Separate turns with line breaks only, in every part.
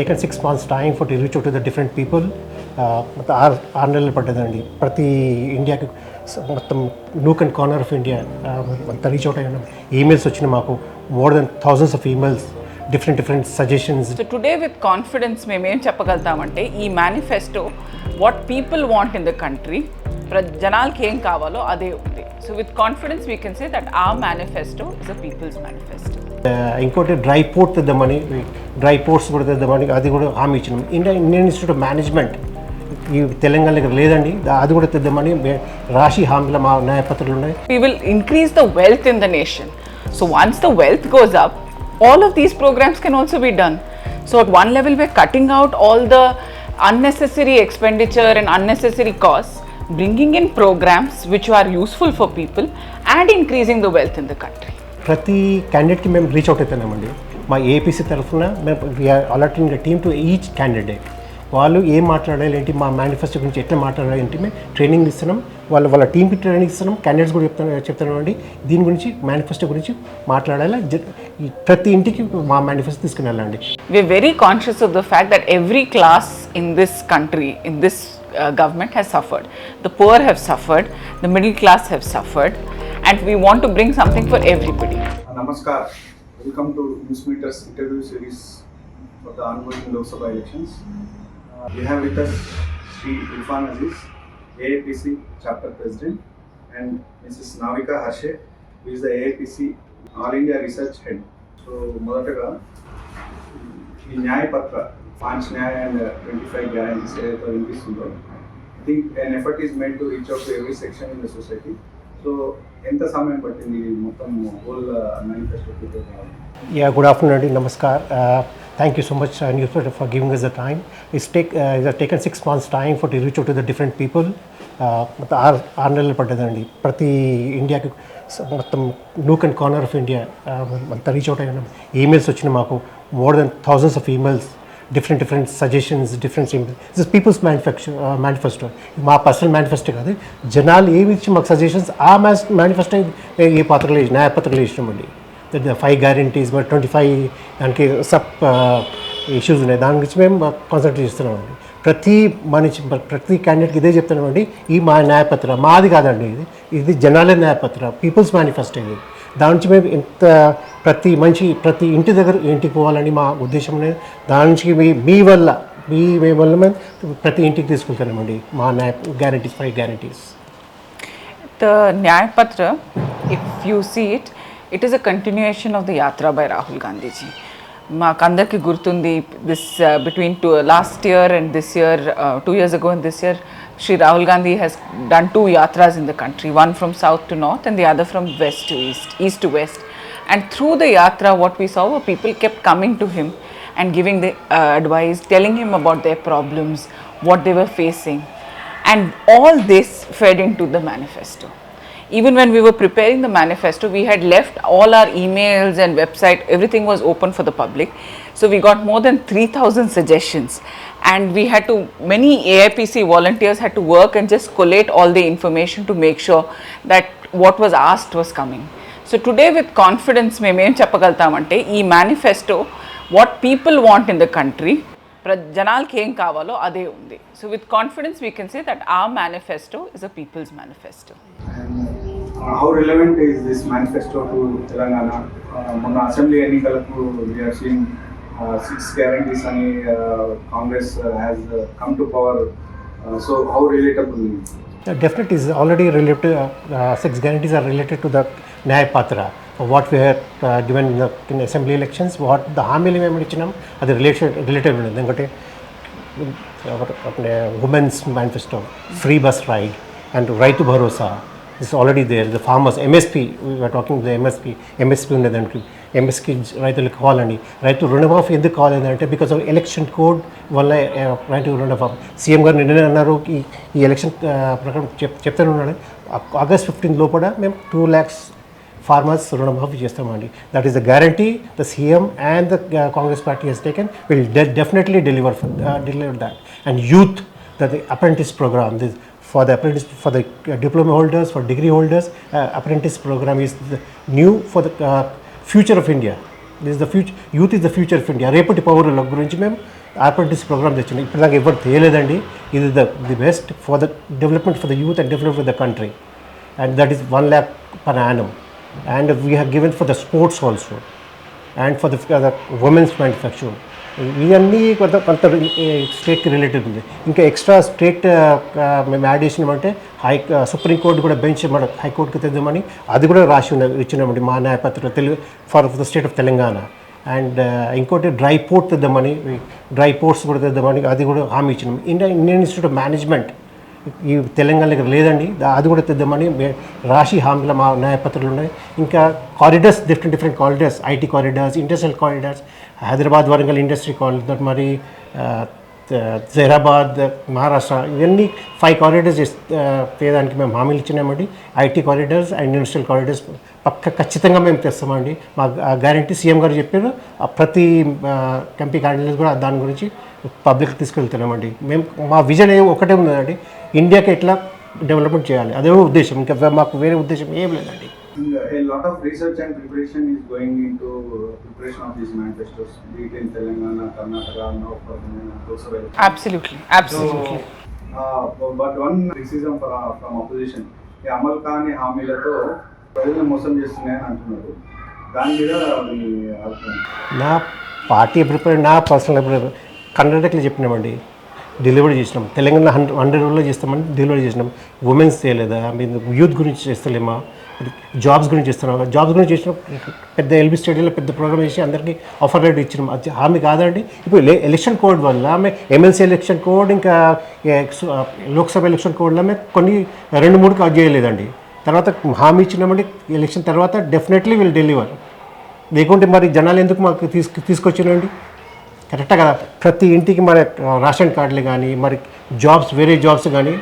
taken 6 months time for to reach out to the different people. ఆరు నెలలు పడ్డదండి ప్రతి ఇండియాకి మొత్తం nook and corner of India అంతా రీచ్ అవుట్ అయినా ఈమెయిల్స్ వచ్చిన మాకు more than thousands of emails different suggestions.
So today with confidence మేము ఏం చెప్పగలుగుతామంటే ఈ manifesto what people want in the country జనాలకి ఏం కావాలో అదే ఉంది. So with confidence we can say that our manifesto is a people's manifesto.
ఇంకోటి dry port తెద్దామని డ్రై పోర్ట్స్ కూడా తెద్దామని అది కూడా హామీ ఇచ్చినాం. ఇండియన్ ఇన్స్టిట్యూట్ ఆఫ్ మేనేజ్మెంట్ ఈ తెలంగాణ దగ్గర లేదండి, అది కూడా తెద్దామని రాశి హామీల మా న్యాయపత్రాలు ఉన్నాయి.
We will increase the wealth in the nation. So once the wealth goes up, all of these programs can also be done. So at one level we're cutting out all the unnecessary expenditure and unnecessary costs, bringing in programs which are useful for people and increasing the wealth in the country.
ప్రతి క్యాండిడేట్కి మేము reach out అవుతున్నామండి. మా APC తరఫున మేము we are allotting team to each candidate. వాళ్ళు ఏం మాట్లాడాలి ఏంటి, మా మేనిఫెస్టో గురించి ఎట్లా మాట్లాడాలి ఏంటి మేము ట్రైనింగ్ ఇస్తున్నాం. వాళ్ళ టీంకి ట్రైనింగ్ ఇస్తున్నాం. క్యాండిడేట్స్ కూడా చెప్తున్నామండి దీని గురించి మేనిఫెస్టో గురించి మాట్లాడాలి. ప్రతి ఇంటికి మా మేనిఫెస్టో తీసుకుని వెళ్ళండి.
We're very conscious of the fact that every class in this country, in this government has suffered. The poor have suffered, the middle class have suffered, and we want to bring something for everybody.
Namaskar. Welcome to Newsmeter's interview series for the ongoing Lok Sabha elections. We have with us Sri Irfan Aziz, AAPC Chapter President, and Mrs. Navika Harshe, who is the AAPC All India Research Head. So, మొదటగా ఈ న్యాయ పత్ర 5 న్యాయ and 25 guarantees ఏదైతే వినిపిస్తుందో, I think an effort is made to reach out to every section in the society. So, ఎంత సమయం పట్టింది మొత్తం whole manifesto prepare కావాలి?
Yeah, good afternoon అండి, namaskar. Thank you so much for giving us the time. It's taken 6 months time for to reach out to the different people. ఆరు నెలలు పడ్డదండి ప్రతి ఇండియాకి మొత్తం nook and corner of India అంతా reach out అయినా emails వచ్చిన మాకు more than thousands of emails different suggestions, different this is people's manifesto. మా పర్సనల్ మేనిఫెస్టో కాదు, జనాలు ఏమి ఇచ్చి మాకు సజెషన్స్ ఆ మేనిఫెస్టో ఏ పాత్రలు న్యాయపత్రాలు ఇచ్చినామండి. 5 guarantees, 25 దానికి సబ్ ఇష్యూస్ ఉన్నాయి, దాని గురించి మేము కాన్సన్ట్రేట్ చేస్తున్నామండి. ప్రతి క్యాండిడేట్కి ఇదే చెప్తున్నామండి, ఈ మా న్యాయపత్ర మాది కాదండి, ఇది జనాల న్యాయపత్ర, పీపుల్స్ మేనిఫెస్టో. ఇది దాని నుంచి మేము ఎంత ప్రతి ఇంటి దగ్గర ఇంటికి పోవాలని మా ఉద్దేశం అనేది. దాని నుంచి మీ వల్ల మేము ప్రతి ఇంటికి తీసుకెళ్తున్నామండి మా guarantees, 5 guarantees.
The Nyay Patra, if you see it, it is a continuation of the Yatra by Rahul Gandhi ji. Makandarki gurtundi this between last year and this year, 2 years ago and this year, Shri Rahul Gandhi has done 2 yatras in the country, one from south to north and the other from west to east to west. And through the yatra, what we saw were people kept coming to him and giving the advice, telling him about their problems, what they were facing, and all this fed into the manifesto. Even when we were preparing the manifesto, we had left all our emails and website, everything was open for the public. So we got more than 3,000 suggestions, and we had to, many AIPC volunteers had to work and just collate all the information to make sure that what was asked was coming. So today with confidence మేము ఏం చెప్పగలుగుతామంటే ఈ manifesto what people want in the country జనాలకి ఏం కావాలో అదే ఉంది. So with confidence we can say that our manifesto is a people's manifesto.
How relevant is this manifesto to Telangana? మొన్న assembly ఎన్నికలకు we have seen 6 guarantees అని Congress has come to power. So how relatable is it?
Definitely is already related. 6 guarantees are related to the Nyay Patra, what we have given in assembly elections. What the హామీలు మేము ఇచ్చినాం అది related ఉంది. ఎందుకంటే women's manifesto, free bus ride and Rythu Bharosa is already there. The farmers, MSP, we were talking the MSP ఉన్నదానికి ఎంఎస్కి రైతులకు కావాలండి. రైతు రుణమాఫీ ఎందుకు కావాలంటే బికాస్ ఆఫ్ ఎలక్షన్ కోడ్ వల్ల రైతు రుణమాఫీ. సీఎం గారు నిన్న అన్నారు ఈ ఎలక్షన్ ప్రకారం చెప్తూనే ఉన్నాడు, August 15 లోపల మేము 2 lakhs farmers రుణమాఫీ చేస్తామండి. That is the guarantee the CM and the Congress party has taken. Will definitely deliver that. And youth, the apprentice program, this for the diploma holders, for degree holders, apprentice program is new for the future of India. This is the future. Youth is the future of India. రేపటి పౌరుల గురించి మేము apprentice programme తెచ్చింది. ఇప్పుడు దాకా ఎవరు తేలేదండి. ఇది the best for the development for the youth and development for the country, and that is 1 lakh per annum. And we have given for the sports also, and for the women's manufacturing. ఇవన్నీ కొంత స్టేట్కి related ఉంది. ఇంకా extra state మేము add చేసినామంటే supreme court కూడా bench మన హైకోర్టుకి తెద్దామని అది కూడా రాసి ఇచ్చినామండి మా న్యాయపత్ర for the state of Telangana. And ఇంకోటి డ్రై పోర్ట్ తెద్దామని, డ్రై పోర్ట్స్ కూడా తెద్దామని అది కూడా హామీ ఇచ్చినాం. ఇండియన్ ఇన్స్టిట్యూట్ ఆఫ్ మేనేజ్మెంట్ ఈ తెలంగాణ దగ్గర లేదండి, అది కూడా తెద్దామని రాశి హామీలో మా న్యాయపత్రాలు ఉన్నాయి. ఇంకా corridors, different corridors, IT corridors, industrial corridors, Hyderabad Warangal industry corridor, మరి జైరాబాద్ మహారాష్ట్ర, ఇవన్నీ 5 కారిడార్స్ తేదానికి మేము హామీలు ఇచ్చినామండి. IT corridors and industrial corridors ఖచ్చితంగా మేము తెస్తామండి. మా గ్యారంటీ సీఎం గారు చెప్పారు. ప్రతి ఎంపీ క్యాండిడేట్ కూడా దాని గురించి పబ్లిక్ తీసుకెళ్తున్నామండి. మేము మా విజన్ ఒకటే ఉన్నదండి, ఇండియాకి ఎట్లా డెవలప్మెంట్ చేయాలి, అదే ఉద్దేశం. ఇంకా మాకు వేరే ఉద్దేశం ఏం లేదండి.
A lot of research and preparation is going into preparation of these manifestos, be it in Telangana, Karnataka, North Karnataka, Lok Sabha.
Absolutely.
But one criticism from opposition, ఈ అమలు కాని హామీలతో ప్రజలను మోసం చేస్తున్నాయని అంటున్నారు. దాని మీద మీ అభిప్రాయం?
నా పార్టీ అభిప్రాయం, నా పర్సనల్ అభిప్రాయం, కర్ణాటకలో చెప్పినామండి, డెలివరీ చేసినాం. తెలంగాణ 100 రోజుల్లో చేస్తామని డెలివరీ చేసినాం. ఉమెన్స్ చేయలేదా, మీరు యూత్ గురించి చేస్తలేమా, జాబ్స్ గురించి చేస్తున్నాం. జాబ్స్ గురించి చేసినాం. పెద్ద ఎల్బీ స్టేడియంలో పెద్ద ప్రోగ్రామ్ చేసి అందరికీ ఆఫర్ లెటర్ ఇచ్చినాం. అది హామీ కాదండి. ఇప్పుడు ఎలక్షన్ కోడ్ వల్ల ఎమ్మెల్సీ ఎలక్షన్ కోడ్, ఇంకా లోక్సభ ఎలక్షన్ కోడ్లో కొన్ని 2-3 కట్ చేయలేదండి. తర్వాత హామీ ఇచ్చినామండి, ఎలక్షన్ తర్వాత డెఫినెట్లీ విల్ డెలివర్. లేకుంటే మరి జనాలు ఎందుకు మాకు తీసుకొచ్చినండి? కరెక్టా కదా? ప్రతి ఇంటికి మన రేషన్ కార్డులు కానీ, మరి జాబ్స్, వేరే జాబ్స్ కానీ,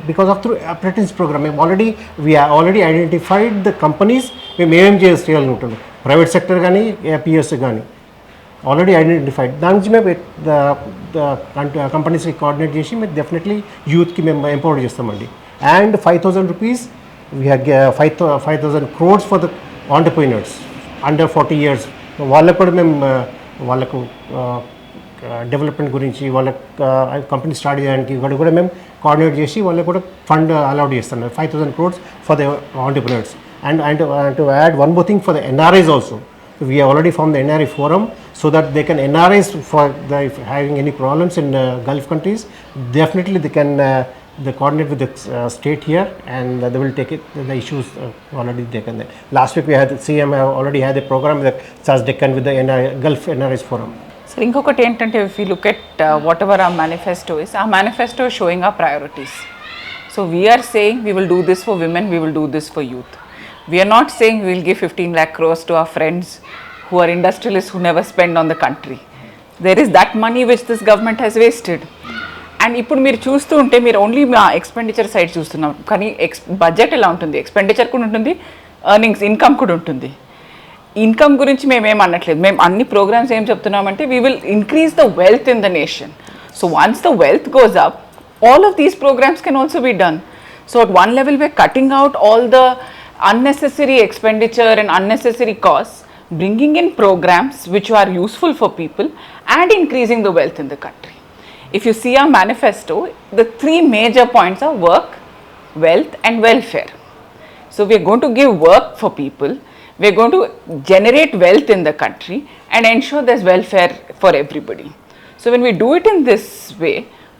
because of through apprentice programme మేము ఆల్రెడీ ఐడెంటిఫైడ్ ద కంపెనీస్ మేము ఏమేమి చేయాలని ఉంటుంది. ప్రైవేట్ సెక్టర్ కానీ, పిఎస్ కానీ ఆల్రెడీ ఐడెంటిఫైడ్. దాని నుంచి మేము కంపెనీస్కి కోఆర్డినేట్ చేసి మేము డెఫినెట్లీ యూత్కి మేము ఎంపవర్ చేస్తామండి. And 5,000 rupees, we have 5,000 crores for the entrepreneurs under 40 years. వాళ్ళకు కూడా మేము వాళ్ళకు డెవలప్మెంట్ గురించి, వాళ్ళ కంపెనీ స్టార్ట్ చేయడానికి కూడా మేము కోఆర్డినేట్ చేసి వాళ్ళకు కూడా ఫండ్ అలౌట్ చేస్తున్నాం. 5,000 crores for the entrepreneurs. And to add one more thing for the NRIs also. We have already formed the NRI forum so that they can NRIs for if having any problems in Gulf countries, definitely they can they coordinate with the state here, and they will take it, the issues already taken there. Last week we had CM already had a program with SAS Deccan with the Gulf NRIs forum.
So ఇంకొకటి ఏంటంటే, if you look at whatever our manifesto is showing our priorities. So we are saying we will do this for women, we will do this for youth. We are not saying we will give 15 lakh crores to our friends who are industrialists who never spend on the country. There is that money which this government has wasted. And ఇప్పుడు మీరు చూస్తూ ఉంటే, మీరు only మా expenditure side చూస్తున్నాం, కానీ budget ఎలా ఉంటుంది, ఎక్స్పెండిచర్ కూడా ఉంటుంది, ఎర్నింగ్స్, ఇన్కమ్ కూడా ఉంటుంది. ఇన్కమ్ గురించి మేమేం అనట్లేదు. మేము అన్ని ప్రోగ్రామ్స్ ఏం చెప్తున్నామంటే, we will increase the wealth in the nation. So once the wealth goes up, all of these programs can also be done. So at one level we're cutting out all the unnecessary expenditure and unnecessary costs, bringing in programs which are useful for people and increasing the wealth in the country. If you see our manifesto, the 3 major points are work, wealth and welfare. So we are going to give work for people, we are going to generate wealth in the country and ensure there's welfare for everybody. So when we do it in this way,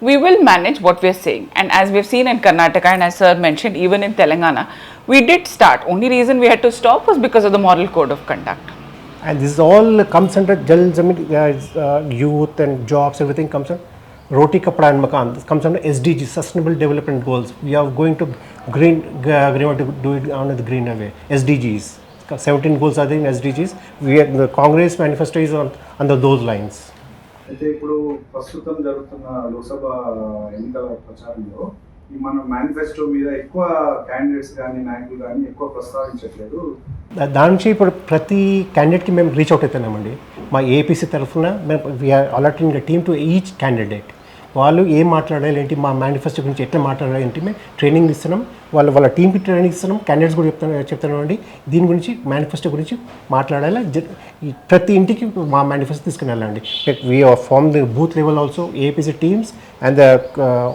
we will manage what we are saying. And as we have seen in Karnataka, and as sir mentioned, even in Telangana, we did start. Only reason we had to stop was because of the moral code of conduct.
And this all comes under youth and jobs, everything comes under Roti Kapda and Makan. This comes under SDG, Sustainable Development Goals. We are going to want to do it on the green way. SDGs, 17 goals are there in SDGs. The Congress manifesto is under those lines.
అయితే ఇప్పుడు ప్రస్తుతం జరుగుతున్న లోక్సభ ఎన్నికల ప్రచారంలో ఈ మన manifesto మీద ఎక్కువ క్యాండిడేట్స్ కానీ, నాయకులు కానీ ఎక్కువ ప్రస్తావించట్లేదు.
దాని నుంచి ఇప్పుడు ప్రతి క్యాండిడేట్కి మేము రీచ్ అవుట్ అవుతున్నామండి. మా ఏపీసీ తరఫున మేము we are allotting the team to each candidate. వాళ్ళు ఏం మాట్లాడాలి ఏంటి, మా మేనిఫెస్టో గురించి ఎట్లా మాట్లాడాలి ఏంటి, మేము ట్రైనింగ్ ఇస్తున్నాం, వాళ్ళ టీంకి ట్రైనింగ్ ఇస్తున్నాం, క్యాండిడేట్స్ కూడా చెప్తున్నాం అండి. దీని గురించి మేనిఫెస్టో గురించి మాట్లాడాలి. ప్రతి ఇంటికి మా మేనిఫెస్టో తీసుకుని వెళ్ళండి. We form the booth level also APC teams and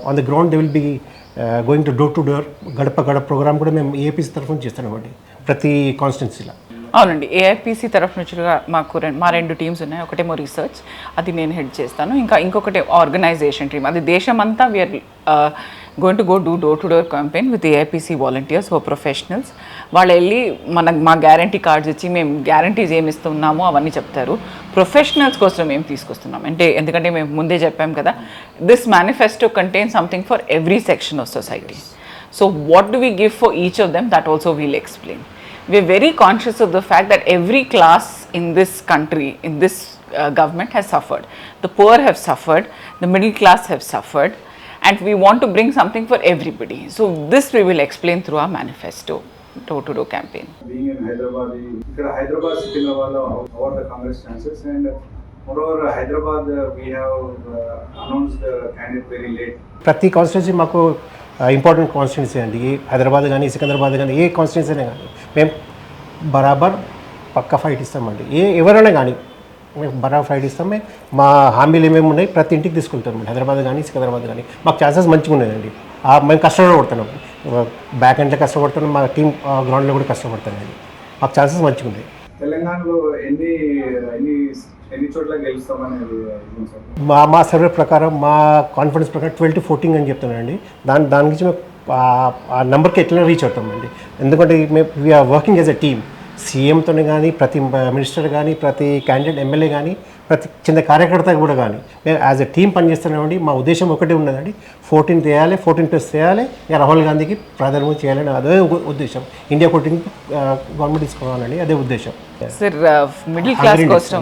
on the ground they will be going to door to door గడప గడప ప్రోగ్రామ్ కూడా మేము ఏపీసీ తరఫున చేస్తున్నామండి ప్రతి కాన్స్టిట్యున్సీలో.
అవునండి, ఏఐపిసి తరఫు నుంచి మా రెండు టీమ్స్ ఉన్నాయి. ఒకటేమో రీసెర్చ్, అది నేను హెడ్ చేస్తాను. ఇంకొకటి ఆర్గనైజేషన్ టీమ్, అది దేశమంతా we're going to go door to door campaign with AIPC volunteers ఓ ప్రొఫెషనల్స్. వాళ్ళు వెళ్ళి మా గ్యారంటీ కార్డ్స్ ఇచ్చి మేము గ్యారంటీస్ ఏమి ఇస్తున్నామో అవన్నీ చెప్తారు. ప్రొఫెషనల్స్ కోసం మేము తీసుకొస్తున్నాం అంటే, ఎందుకంటే మేము ముందే చెప్పాం కదా, this manifesto contain something for every section of society. So what do we give for each of them, that also we'll explain. We're very conscious of the fact that every class in this country, in this government has suffered. The poor have suffered, the middle class have suffered, and we want to bring something for everybody. So this we will explain through our manifesto, door-to-door campaign.
Being in Hyderabad, Hyderabad city level, how are the Congress chances? And moreover, Hyderabad, we have announced the candidate very late.
ప్రతి constituency మాకు important constituency అండి. హైదరాబాద్ కానీ సికింద్రాబాద్ కానీ ఏ constituency అయినా కానీ మేము బరాబర్ పక్కా fight ఇస్తామండి. ఎవరైనా కానీ మేము బరాబర్ ఫైట్ ఇస్తామే. మా హామీలు ఏమేమి ఉన్నాయి ప్రతి ఇంటికి తీసుకెళ్తామండి. హైదరాబాద్ కానీ సికింద్రాబాద్ కానీ మాకు ఛాన్సెస్ మంచిగా ఉన్నాయండి. మేము కష్టపడుతున్నాం, బ్యాక్ ఎండ్లో కష్టపడుతున్నాం, మా టీం గ్రౌండ్లో కూడా కష్టపడుతున్నాయండి. మాకు ఛాన్సెస్ మంచిగా ఉన్నాయి.
తెలంగాణలో ఎన్ని చోట్ల గెలుస్తామనేది
మా సర్వే ప్రకారం, మా కాన్ఫిడెన్స్ ప్రకారం 12 to 14 అని చెప్తున్నానండి. దాని గురించి మేము ఆ నెంబర్కి ఎట్లా రీచ్ అవుతామండి. ఎందుకంటే మేము we're working as a team. సీఎంతోనే కానీ, ప్రతి మినిస్టర్ కానీ, ప్రతి క్యాండిడేట్ ఎమ్మెల్యే కానీ, ప్రతి చిన్న కార్యకర్త కూడా కానీ మేము యాజ్ ఎ టీమ్ పనిచేస్తున్నామండి. మా ఉద్దేశం ఒకటే ఉన్నదండి, 14 చేయాలి, 14+ చేయాలి, రాహుల్ గాంధీకి ప్రధానమంత్రి చేయాలని అదే ఉద్దేశం. ఇండియా 14 గవర్నమెంట్ తీసుకోవాలని అదే ఉద్దేశం.
Sir, middle class కోసం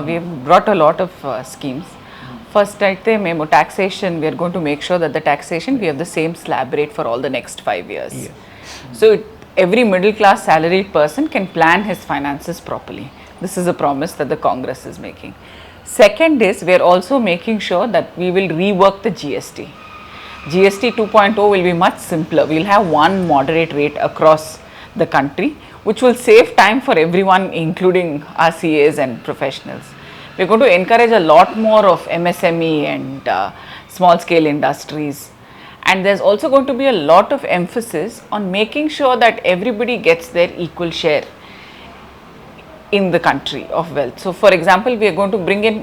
we have brought a lot of schemes. First అయితే మేము taxation, we are going to make sure that the taxation we have the same slab rate for all the next 5 years. So every middle class salaried person can plan his finances properly. This is a promise that the Congress is making. Second is, we are also making sure that we will rework the GST. GST 2.0 will be much simpler. We will have one moderate rate across the country, which will save time for everyone, including our CAs and professionals. We are going to encourage a lot more of MSME and small scale industries. And there's also going to be a lot of emphasis on making sure that everybody gets their equal share in the country of wealth. So for example, we are going to bring in,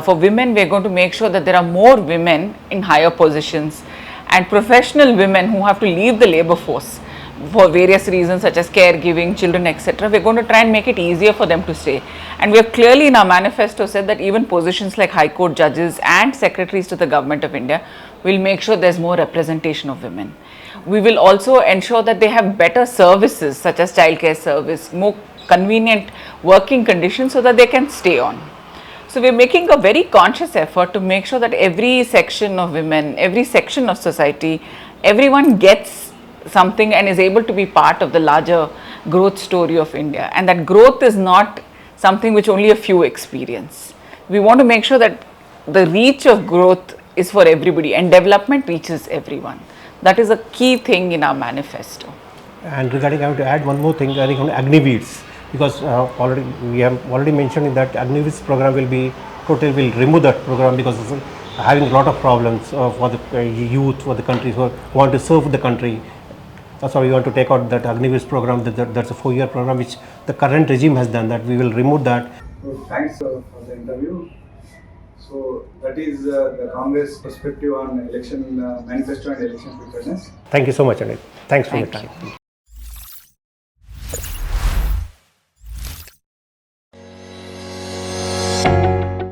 for women, we are going to make sure that there are more women in higher positions and professional women who have to leave the labor force for various reasons such as caregiving, children, etc. We're going to try and make it easier for them to stay. And we have clearly in our manifesto said that even positions like High Court judges and secretaries to the Government of India will make sure there's more representation of women. We will also ensure that they have better services such as childcare service, more convenient working conditions so that they can stay on. So we're making a very conscious effort to make sure that every section of women, every section of society, everyone gets something and is able to be part of the larger growth story of India. And that growth is not something which only a few experience. We want to make sure that the reach of growth is for everybody and development reaches everyone. That is a key thing in our manifesto.
And regarding, I want to add one more thing regarding Agniveers, because we have already mentioned that Agniveers program will be totally, will remove that program because it's having a lot of problems for the youth, for the countries who want to serve the country. That's why we want to take out that Agniveers program. That's a 4-year program which the current regime has done. That we will remove that.
So thanks for the interview. So that is the Congress perspective on election manifesto and election preparedness.
Thank you so much, Anil. Thanks for your time.